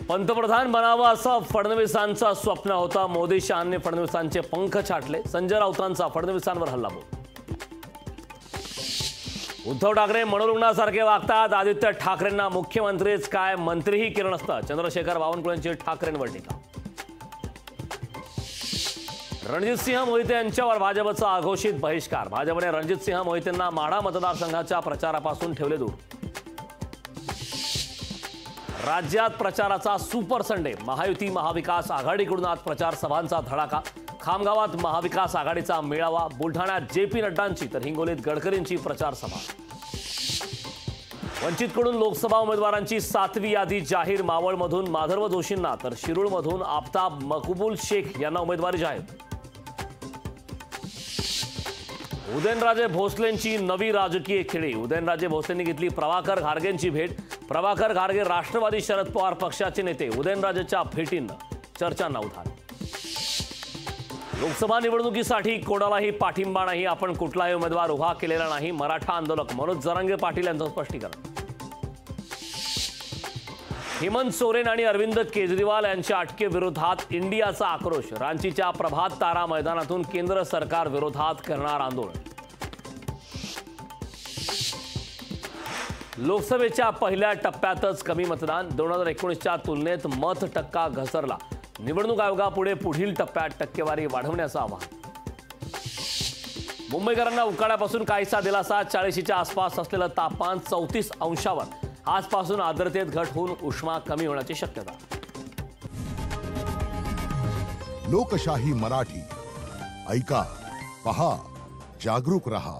पंतप्रधान बनावा असं फडणवीसांचं स्वप्न होतं। मोदी शहांनी फडणवीसांचे पंख छाटले। संजय राऊतांचा फडणवीसांवर हल्लाबोल। उद्धव ठाकरे मनोरुग्णासारखे वागतात। आदित्य ठाकरेंना मुख्यमंत्रीच काय मंत्रीही केलं नसतं। चंद्रशेखर बावनकुळेंची ठाकरेंवर टीका। रणजितसिंह मोहिते यांच्यावर भाजपचा आघोषित बहिष्कार। भाजपने रणजितसिंह मोहितेंना माढा मतदारसंघाच्या प्रचारापासून ठेवले दूर। राज्यात प्रचाराचा सुपर संडे। महायुती महाविकास आघाडीकडून आज प्रचार सभांचा धडाका। खामगावात महाविकास आघाडीचा मेळावा। बुलढाण्यात जेपी नड्डांची तर हिंगोलीत गडकरींची प्रचार सभा। वंचितकडून लोकसभा उमेदवारांची 7वी यादी जाहीर। मावळमधून माधव जोशींना तर शिरूरमधून आफताब मकबूल शेख यांना उमेदवारी जाहीर। उदयनराजे भोसलेंची नवी राजकीय खेळी। उदयनराजे भोसलेंनी घेतली प्रभाकर घारगेंची भेट। प्रभाकर घारगे राष्ट्रवादी शरद पवार पक्षाचे नेते। उदयनराजेच्या भेटीनं चर्चांना उधाण। लोकसभा निवडणुकीसाठी कोणालाही पाठिंबा नाही। आपण कुठलाही उमेदवार उभा केलेला नाही। मराठा आंदोलक मनोज जरांगे पाटील यांचं स्पष्टीकरण। हेमंत सोरेन आणि अरविंद केजरीवाल यांच्या अटकेविरोधात इंडियाचा आक्रोश। रांचीच्या प्रभात तारा मैदानातून केंद्र सरकार विरोधात करणार आंदोलन। लोकसभेच्या पहिल्या टप्प्यातच कमी मतदान। 2019च्या तुलनेत मत टक्का घसरला। निवडणूक आयोगापुढे पुढील टप्प्यात टक्केवारी वाढवण्याचं आवाहन। मुंबईकरांना उकाड्यापासून काहीसा दिलासा। 40च्या आसपास असलेलं तापमान 34 अंशावर। आजपासून आर्द्रतेत घट होऊन उष्मा कमी होण्याची शक्यता। लोकशाही मराठी ऐका, पहा, जागरूक रहा।